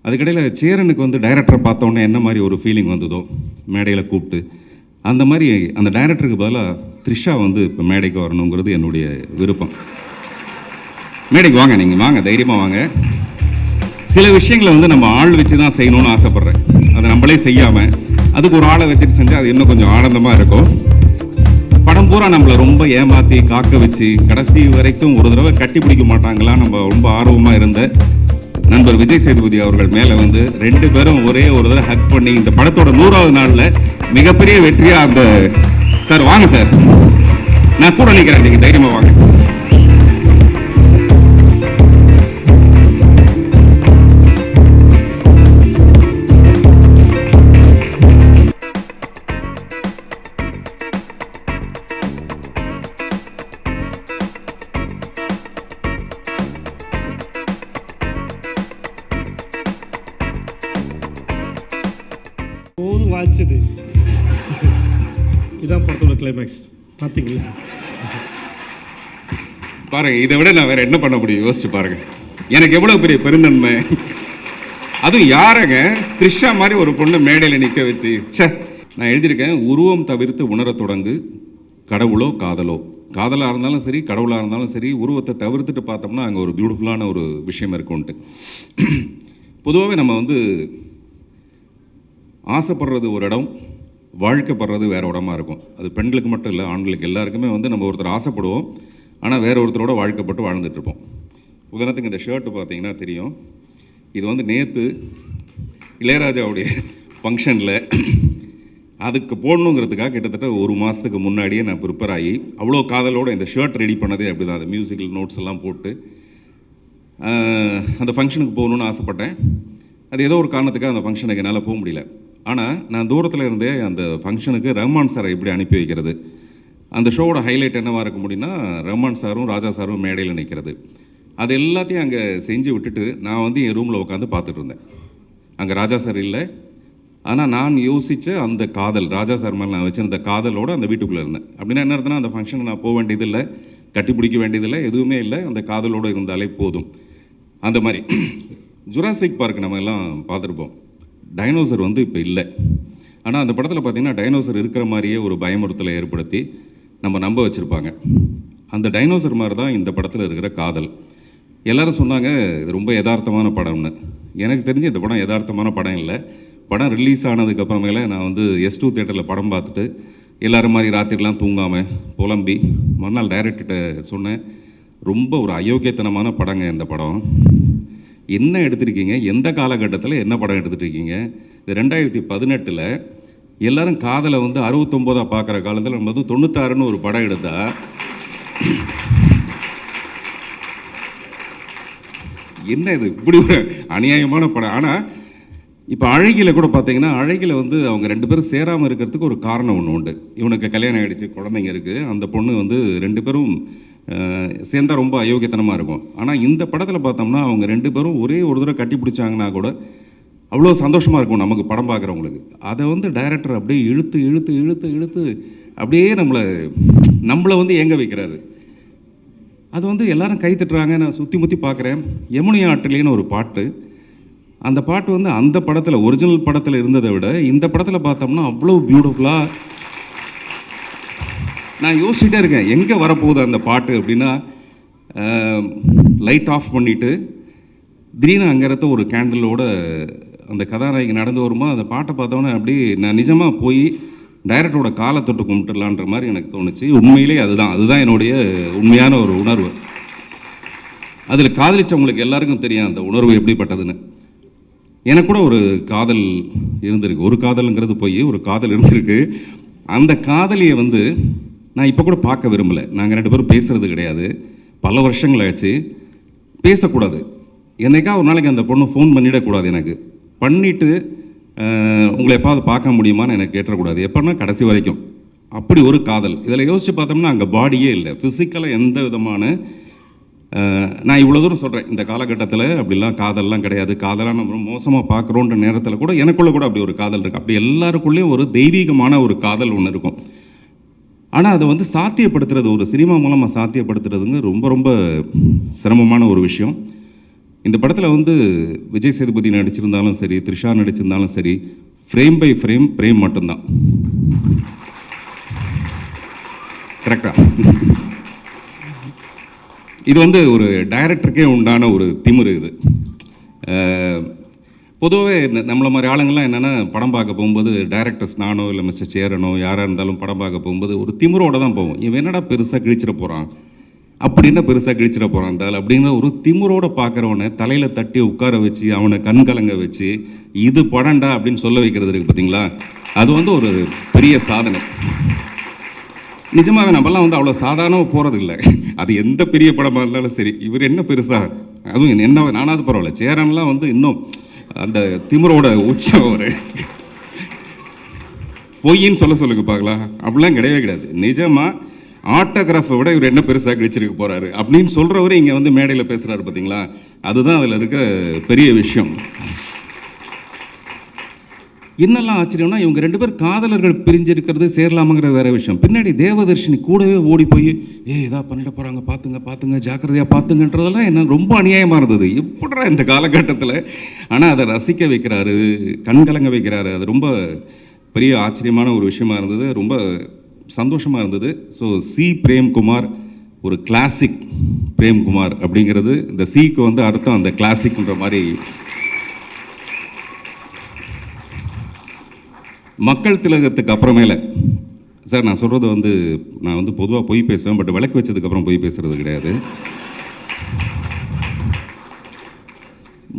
அதுக்கடையில் சேரனுக்கு வந்து டைரக்டரை பார்த்தோன்னே என்ன மாதிரி ஒரு ஃபீலிங் வந்ததோ மேடையில் கூப்பிட்டு, அந்த மாதிரி அந்த டைரக்டருக்கு பதிலாக த்ரிஷா வந்து இப்போ மேடைக்கு வரணுங்கிறது என்னுடைய விருப்பம். மேடைக்கு வாங்க, நீங்கள் வாங்க, தைரியமாக வாங்க. சில விஷயங்களை வந்து நம்ம ஆள் வச்சு தான் செய்யணும்னு ஆசைப்பட்றேன். அதை நம்மளே செய்யாமல் அதுக்கு ஒரு ஆளை வச்சுட்டு செஞ்சால் அது இன்னும் கொஞ்சம் ஆனந்தமாக இருக்கும். படம் பூரா நம்மளை ரொம்ப ஏமாற்றி காக்க வச்சு கடைசி வரைக்கும் ஒரு தடவை கட்டி பிடிக்க மாட்டாங்களா நம்ம ரொம்ப ஆர்வமாக இருந்த நண்பர் விஜய் சேதுபதி அவர்கள் மேலே வந்து 2 பேரும் ஒரே ஒரு தடவை ஹக் பண்ணி இந்த படத்தோட 100வது நாளில் மிகப்பெரிய வெற்றியாக அந்த சார் வாங்க சார், நான் கூட நிற்கிறேன், நீங்கள் தைரியமாக வாங்க. போதும் வாய்ச்சது. இதான் படத்தோட கிளைமேக்ஸ் பார்த்தீங்களா? பாருங்க, இதை விட நான் வேற என்ன பண்ண முடியும் யோசிச்சு பாருங்க. எனக்கு எவ்வளவு பெரிய பெருந்தன்மை. அதுவும் யாரங்க த்ரிஷா மாதிரி ஒரு பொண்ணு மேடையில் நிற்க வச்சு. நான் எழுதியிருக்கேன், உருவம் தவிர்த்து உணர தொடங்கு, கடவுளோ காதலோ. காதலாக இருந்தாலும் சரி, கடவுளாக இருந்தாலும் சரி, உருவத்தை தவிர்த்துட்டு பார்த்தோம்னா அங்கே ஒரு பியூட்டிஃபுல்லான ஒரு விஷயம் இருக்கும்ன்ட்டு. பொதுவாகவே நம்ம வந்து ஆசைப்படுறது ஒரு இடம், வாழ்க்கைப்படுறது வேறு இடமா இருக்கும். அது பெண்களுக்கு மட்டும் இல்லை, ஆண்களுக்கு எல்லாருக்குமே வந்து நம்ம ஒருத்தர் ஆசைப்படுவோம், ஆனால் வேறு ஒருத்தரோட வாழ்க்கைப்பட்டு வாழ்ந்துட்டுருப்போம். உதாரணத்துக்கு இந்த ஷர்ட்டு பார்த்தீங்கன்னா தெரியும். இது வந்து நேற்று இளையராஜாவுடைய ஃபங்க்ஷனில் அதுக்கு போடணுங்கிறதுக்காக கிட்டத்தட்ட 1 மாதத்துக்கு முன்னாடியே நான் ப்ரிப்பேர் ஆகி அவ்வளோ காதலோடு இந்த ஷர்ட் ரெடி பண்ணதே அப்படி தான். அந்த மியூசிக்கல் நோட்ஸ் எல்லாம் போட்டு அந்த ஃபங்க்ஷனுக்கு போகணுன்னு ஆசைப்பட்டேன். அது ஏதோ ஒரு காரணத்துக்காக அந்த ஃபங்க்ஷனுக்கு என்னால் போக முடியல. ஆனால் நான் தூரத்தில் இருந்தே அந்த ஃபங்க்ஷனுக்கு ரஹ்மான் சாரை எப்படி அனுப்பி வைக்கிறது, அந்த ஷோவோட ஹைலைட் என்னவாக இருக்க முடியும்னா ரஹ்மான் சாரும் ராஜா சாரும் மேடையில் நிற்கிறது. அது எல்லாத்தையும் அங்கே செஞ்சு விட்டுட்டு நான் வந்து என் ரூமில் உட்காந்து பார்த்துட்டு இருந்தேன். அங்கே ராஜா சார் இல்லை, ஆனால் நான் யோசித்த அந்த காதல், ராஜா சார் மேலே நான் வச்சுருந்த காதலோடு அந்த வீட்டுக்குள்ளே இருந்தேன். அப்படின்னா என்ன அர்த்தம்னா அந்த ஃபங்க்ஷனுக்கு நான் போக வேண்டியதில்லை, கட்டி பிடிக்க வேண்டியதில்லை, எதுவுமே இல்லை, அந்த காதலோடு இருந்தாலே போதும். அந்த மாதிரி ஜுராசிக் பார்க் நம்ம எல்லாம் பார்த்துருப்போம். டைனோசர் வந்து இப்போ இல்லை, ஆனால் அந்த படத்தில் பார்த்திங்கன்னா டைனோசர் இருக்கிற மாதிரியே ஒரு பயமுறுத்தலை ஏற்படுத்தி நம்ம நம்ப வச்சுருப்பாங்க. அந்த டைனோசர் மாதிரி தான் இந்த படத்தில் இருக்கிற காதல். எல்லோரும் சொன்னாங்க இது ரொம்ப யதார்த்தமான படம்னு. எனக்கு தெரிஞ்சு இந்த படம் யதார்த்தமான படம் இல்லை. படம் ரிலீஸ் ஆனதுக்கப்புறமேல நான் வந்து S2 தியேட்டரில் படம் பார்த்துட்டு எல்லோரும் மாதிரி ராத்திரிலாம் தூங்காமல் புலம்பி மறுநாள் டைரக்டர்கிட்ட சொன்னேன், ரொம்ப ஒரு அயோக்கியத்தனமான படங்க இந்த படம். என்ன எடுத்திருக்கீங்க, எந்த காலகட்டத்தில் என்ன படம் எடுத்துகிட்ருக்கீங்க? இது 2018 எல்லோரும் காதலை வந்து 69 பார்க்குற காலத்தில் நம்ம வந்து 96ன்னு ஒரு படம் எடுத்தா என்ன இது இப்படி ஒரு அநியாயமான படம். ஆனால் இப்போ அழகியில் கூட பார்த்தீங்கன்னா அழகியில் வந்து அவங்க 2 பேரும் சேராமல் இருக்கிறதுக்கு ஒரு காரணம் ஒன்று உண்டு. இவனுக்கு கல்யாணம் ஆகிடுச்சு, குழந்தைங்க இருக்குது, அந்த பொண்ணு வந்து 2 பேரும் சேர்ந்தால் ரொம்ப அயோக்கியத்தனமாக இருக்கும். ஆனால் இந்த படத்தில் பார்த்தோம்னா அவங்க 2 பேரும் ஒரே ஒரு தடவை கட்டி பிடிச்சாங்கன்னா கூட அவ்வளோ சந்தோஷமாக இருக்கும் நமக்கு படம் பார்க்குறவங்களுக்கு. அதை வந்து டைரக்டர் அப்படியே இழுத்து இழுத்து இழுத்து இழுத்து அப்படியே நம்மளை வந்து ஏங்க வைக்கிறாரு. அது வந்து எல்லாரும் கை தட்டுறாங்க. நான் சுற்றி முற்றி பார்க்குறேன். யமுனை ஆற்றிலேன்னு ஒரு பாட்டு, அந்த பாட்டு வந்து அந்த படத்தில் ஒரிஜினல் படத்தில் இருந்ததை விட இந்த படத்தில் பார்த்தோம்னா அவ்வளோ பியூட்டிஃபுல்லாக. நான் யோசிச்சுட்டே இருக்கேன் எங்கே வரப்போகுது அந்த பாட்டு அப்படின்னா, லைட் ஆஃப் பண்ணிவிட்டு திடீர்னு அங்கே இருக்க ஒரு கேண்டிலோட அந்த கதாநாயகி நடந்து வருமா, அந்த பாட்டை பார்த்தோன்னே அப்படி நான் நிஜமாக போய் டைரக்டரோட காலை தொட்டு கும்பிட்டுலான்ற மாதிரி எனக்கு தோணுச்சு. உண்மையிலே அதுதான் என்னுடைய உண்மையான ஒரு உணர்வு. அதில் காதலிச்சவங்களுக்கு எல்லாருக்கும் தெரியும் அந்த உணர்வு எப்படிப்பட்டதுன்னு. எனக்கு கூட ஒரு காதல் இருந்திருக்கு. ஒரு காதலுங்கிறது போய் ஒரு காதல் இருந்திருக்கு. அந்த காதலியை வந்து நான் இப்போ கூட பார்க்க விரும்பலை. நாங்கள் 2 பேரும் பேசுகிறது கிடையாது, பல வருஷங்கள் ஆச்சு. பேசக்கூடாது. என்னைக்கா ஒரு நாளைக்கு அந்த பொண்ணு ஃபோன் பண்ணிடக்கூடாது. எனக்கு பண்ணிவிட்டு உங்களை எப்பாவது பார்க்க முடியுமான்னு எனக்கு கேட்டக்கூடாது. எப்போன்னா கடைசி வரைக்கும். அப்படி ஒரு காதல். இதில் யோசித்து பார்த்தோம்னா அங்கே பாடியே இல்லை, ஃபிசிக்கலாக எந்த விதமான. நான் இவ்வளோ தூரம் சொல்கிறேன், இந்த காலகட்டத்தில் அப்படிலாம் காதல்லாம் கிடையாது, காதலாக நம்ம ரொம்ப மோசமாக பார்க்குறோன்ற நேரத்தில் கூட எனக்குள்ளே கூட அப்படி ஒரு காதல் இருக்குது. அப்படி எல்லாருக்குள்ளேயும் ஒரு தெய்வீகமான ஒரு காதல் ஒன்று இருக்கும். ஆனால் அதை வந்து சாத்தியப்படுத்துறது, ஒரு சினிமா மூலமாக சாத்தியப்படுத்துறதுங்க ரொம்ப ரொம்ப சிரமமான ஒரு விஷயம். இந்த படத்தில் வந்து விஜய் சேதுபதி நடிச்சிருந்தாலும் சரி, த்ரிஷா நடிச்சிருந்தாலும் சரி, ஃப்ரேம் பை ஃப்ரேம் பிரேம் மட்டும்தான். கரெக்டா? இது வந்து ஒரு டைரக்டருக்கே உண்டான ஒரு திமிரு இது. பொதுவாகவே நம்மளை மாதிரி ஆளுங்கள்லாம் என்னென்னா, படம் பார்க்க போகும்போது டைரக்டர்ஸ், நானோ இல்லை மிஸ்டர் சேரனோ யாராக இருந்தாலும் படம் பார்க்க போகும்போது ஒரு திமிரோடு தான் போவோம். இவன் என்னடா பெருசாக கிழிச்சிட போகிறான், அப்படின்னா பெருசாக கிழிச்சிட போகிறான் தால் அப்படிங்கிற ஒரு திமிரோடு பார்க்குறவனை தலையில் தட்டி உட்கார வச்சு அவனை கண்கலங்க வச்சு இது படம்டா அப்படின்னு சொல்ல வைக்கிறது இருக்குது பார்த்தீங்களா, அது வந்து ஒரு பெரிய சாதனை. நிஜமாகவே நம்மலாம் வந்து அவ்வளோ சாதாரணமாக போகிறது இல்லை. அது எந்த பெரிய படமாக இருந்தாலும் சரி, இவர் என்ன பெருசாக, அதுவும் என்ன நானாவது பரவாயில்ல, சேரன்லாம் வந்து இன்னும் அந்த திமிரோட உச்சம் ஒரு பொய்ன்னு சொல்லுங்க பார்க்கலாம். அப்படிலாம் கிடையவே கிடையாது. நிஜமாக ஆட்டோகிராஃபை விட இவர் என்ன பெருசாக கிழிச்சிருக்க போகிறாரு அப்படின்னு சொல்கிறவரை இங்கே வந்து மேடையில் பேசுகிறாரு பார்த்தீங்களா, அதுதான் அதில் இருக்க பெரிய விஷயம். என்னெல்லாம் ஆச்சரியம்னா, இவங்க 2 பேர் காதலர்கள் பிரிஞ்சிருக்கிறது சேரலாமாங்கிறது வேற விஷயம். பின்னாடி தேவதர்ஷினி கூடவே ஓடி போய் இதா பண்ணிட போகிறாங்க, பார்த்துங்க ஜாக்கிரதையாக பார்த்துங்கன்றதெல்லாம் என்ன ரொம்ப அநியாயமாக இருந்தது. எப்படா இந்த காலகட்டத்தில், ஆனால் அதை ரசிக்க வைக்கிறாரு, கண்கலங்க வைக்கிறாரு. அது ரொம்ப பெரிய ஆச்சரியமான ஒரு விஷயமா இருந்தது, ரொம்ப சந்தோஷமாக இருந்தது. ஸோ சி பிரேம்குமார் ஒரு கிளாசிக் பிரேம்குமார் அப்படிங்கிறது, இந்த சிக்கு வந்து அர்த்தம் அந்த கிளாசிக்ன்ற மாதிரி. மக்கள் திலகத்துக்கு அப்புறமேல சார், நான் சொல்கிறது வந்து நான் வந்து பொதுவாக பொய் பேசுவேன், பட் விளக்கு வச்சதுக்கப்புறம் பொய் பேசுகிறது கிடையாது.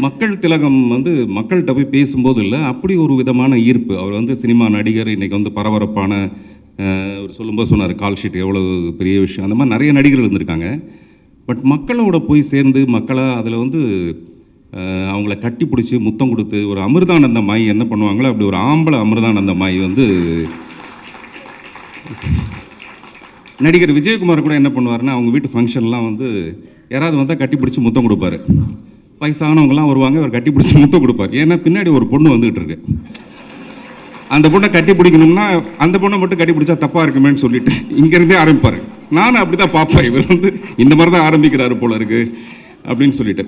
மக்கள் திலகம் வந்து மக்கள்கிட்ட போய் பேசும்போது இல்லை, அப்படி ஒரு விதமான ஈர்ப்பு. அவர் வந்து சினிமா நடிகர், இன்றைக்கி வந்து பரபரப்பான அவர் சொல்லும்போது சொன்னார் கால் ஷீட் எவ்வளோ பெரிய விஷயம், அந்த மாதிரி நிறைய நடிகர்கள் இருந்திருக்காங்க. பட் மக்களோட போய் சேர்ந்து மக்களாக அதில் வந்து அவங்கள கட்டி பிடிச்சி முத்தம் கொடுத்து ஒரு அமிர்தானந்த மாய் என்ன பண்ணுவாங்களோ அப்படி ஒரு ஆம்பளை அமிர்தானந்த மாய் வந்து நடிகர் விஜயகுமார் கூட என்ன பண்ணுவார்னா, அவங்க வீட்டு ஃபங்க்ஷன்லாம் வந்து யாராவது வந்தால் கட்டி பிடிச்சி முத்தம் கொடுப்பாரு. வயசானவங்கலாம் வருவாங்க, அவர் கட்டி பிடிச்சி முத்தம் கொடுப்பார். ஏன்னா பின்னாடி ஒரு பொண்ணு வந்துகிட்டு இருக்கு, அந்த பொண்ணை கட்டி பிடிக்கணும்னா அந்த பொண்ணை மட்டும் கட்டி பிடிச்சா தப்பாக இருக்குமேன்னு சொல்லிட்டு இங்கேருந்தே ஆரம்பிப்பார். நானும் அப்படி தான் பார்ப்பேன், இவர் வந்து இந்த மாதிரி தான் ஆரம்பிக்கிறாரு போல இருக்கு அப்படின்னு சொல்லிட்டு.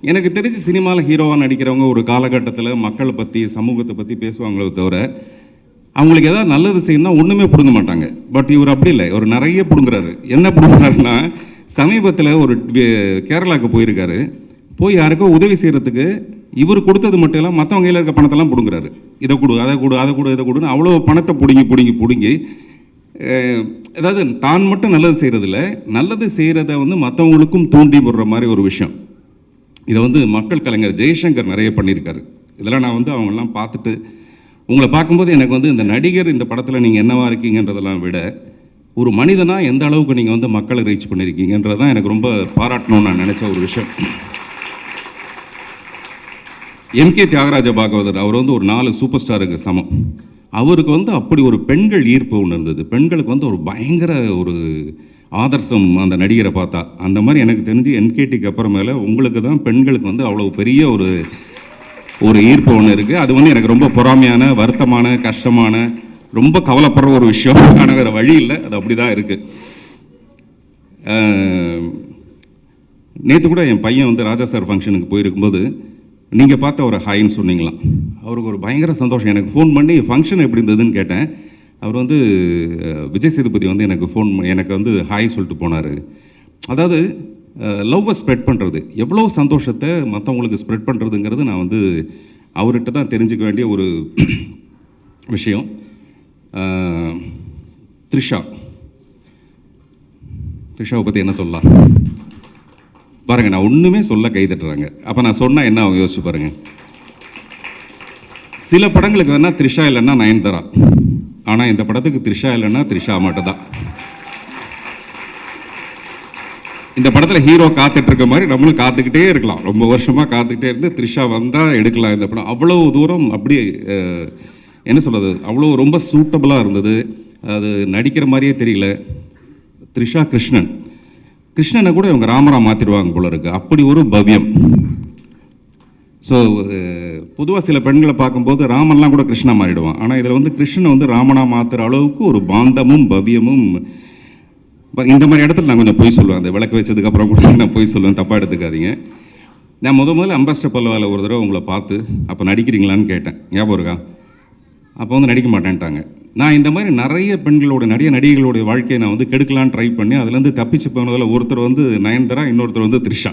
எனக்கு தெரிஞ்சு சினிமாவில் ஹீரோவாக நடிக்கிறவங்க ஒரு காலகட்டத்தில் மக்களை பற்றி சமூகத்தை பற்றி பேசுவாங்களே தவிர அவங்களுக்கு ஏதாவது நல்லது செய்யணும்னா ஒன்றுமே பிடுங்க மாட்டாங்க. பட் இவர் அப்படி இல்லை, இவர் நிறைய பிடுங்குறாரு. என்ன பிடுங்குறாருன்னா, சமீபத்தில் ஒரு கேரளாவுக்கு போயிருக்காரு. போய் யாருக்கோ உதவி செய்கிறதுக்கு இவர் கொடுத்தது மட்டும் இல்லை, மற்றவங்க கையில் இருக்க பணத்தெல்லாம் பிடுங்குறாரு. இதை கொடு, அதை கொடு, அதை கொடு, இதை கொடுன்னு அவ்வளோ பணத்தை பிடுங்கி அதாவது தான் மட்டும் நல்லது செய்கிறதில்ல, நல்லது செய்கிறத வந்து மற்றவங்களுக்கும் தூண்டி விடுற மாதிரி ஒரு விஷயம். இதை வந்து மக்கள் கலைஞர் ஜெய்சங்கர் நிறைய பண்ணியிருக்காரு. இதெல்லாம் நான் வந்து அவங்கெல்லாம் பார்த்துட்டு உங்களை பார்க்கும்போது எனக்கு வந்து இந்த நடிகர் இந்த படத்தில் நீங்கள் என்னவா இருக்கீங்கன்றதெல்லாம் விட ஒரு மனிதனாக எந்த அளவுக்கு நீங்கள் வந்து மக்களை ரீச் பண்ணியிருக்கீங்கன்றது தான் எனக்கு ரொம்ப பாராட்டணும்னு நான் நினச்ச ஒரு விஷயம். எம்கே தியாகராஜ பாகவதர் அவர் வந்து ஒரு 4 சூப்பர் ஸ்டாருக்கு சமம். அவருக்கு வந்து அப்படி ஒரு பெண்கள் ஈர்ப்பு ஒன்று இருந்தது. பெண்களுக்கு வந்து ஒரு பயங்கர ஒரு ஆதர்சம் அந்த நடிகரை பார்த்தா. அந்த மாதிரி எனக்கு தெரிஞ்சு என்கேடிக்கு அப்புறமேல உங்களுக்கு தான் பெண்களுக்கு வந்து அவ்வளோ பெரிய ஒரு ஈர்ப்பு ஒன்று இருக்குது. அது வந்து எனக்கு ரொம்ப பொறாமையான, வருத்தமான, கஷ்டமான, ரொம்ப கவலைப்படுற ஒரு விஷயம். ஆனால் வேறு வழி இல்லை, அது அப்படி தான் இருக்குது. நேற்று கூட என் பையன் வந்து ராஜா சார் ஃபங்க்ஷனுக்கு போயிருக்கும்போது நீங்கள் பார்த்த ஒரு ஹாய்ன்னு சொன்னீங்களாம். அவருக்கு ஒரு பயங்கர சந்தோஷம். எனக்கு ஃபோன் பண்ணி ஃபங்க்ஷன் எப்படி இருந்ததுன்னு கேட்டேன். அவர் வந்து விஜய் சேதுபதி வந்து எனக்கு வந்து ஹாய் சொல்லிட்டு போனார். அதாவது லவ்வை ஸ்ப்ரெட் பண்ணுறது, எவ்வளோ சந்தோஷத்தை மற்றவங்களுக்கு ஸ்ப்ரெட் பண்ணுறதுங்கிறது நான் வந்து அவர்கிட்ட தான் தெரிஞ்சுக்க வேண்டிய ஒரு விஷயம். த்ரிஷாவை பற்றி என்ன சொல்லலாம் பாருங்கள். நான் ஒன்றுமே சொல்ல கை தட்டுறாங்க. அப்போ நான் சொன்னால் என்ன அவங்க யோசிச்சு பாருங்கள். சில படங்களுக்கு வேணால் த்ரிஷா இல்லைன்னா நயன்தாரா, ஆனால் இந்த படத்துக்கு த்ரிஷா இல்லைன்னா த்ரிஷா மட்டும்தான். இந்த படத்தில் ஹீரோ காத்துட்டு இருக்க மாதிரி நம்மளும் காத்துக்கிட்டே இருக்கலாம். ரொம்ப வருஷமாக காத்துக்கிட்டே இருந்து த்ரிஷா வந்தால் எடுக்கலாம் இந்த படம். அவ்வளோ தூரம் அப்படியே என்ன சொல்கிறது, அவ்வளோ ரொம்ப சூட்டபுளாக இருந்தது. அது நடிக்கிற மாதிரியே தெரியல. த்ரிஷா கிருஷ்ணனை கூட இவங்க ராமரா மாற்றிடுவாங்க போல இருக்குது, அப்படி ஒரு பவ்யம். ஸோ பொதுவாக சில பெண்களை பார்க்கும்போது ராமன்லாம் கூட கிருஷ்ணா மாறிடுவான். ஆனால் இதில் வந்து கிருஷ்ணனை வந்து ராமனா மாற்றுற அளவுக்கு ஒரு பாந்தமும் பவ்யமும். இந்த மாதிரி இடத்துல நான் கொஞ்சம் பொய் சொல்லுவேன். அந்த விளக்கு வச்சதுக்கப்புறம் கூட நான் பொய் சொல்லுவேன், தப்பாக எடுத்துக்காதீங்க. நான் முதல்ல அம்பாஸ்டர் பல்லவாவில் ஒரு தடவை உங்களை பார்த்து அப்போ நடிக்கிறீங்களான்னு கேட்டேன், ஞாபகம் இருக்கா? அப்போ வந்து நடிக்க மாட்டேன்ட்டாங்க. நான் இந்த மாதிரி நிறைய பெண்களோட நடிகைகளுடைய வாழ்க்கையை நான் வந்து கெடுக்கலான்னு ட்ரை பண்ணி அதுலேருந்து தப்பிச்சு போனதில் ஒருத்தர் வந்து நயன்தாரா, இன்னொருத்தர் வந்து த்ரிஷா.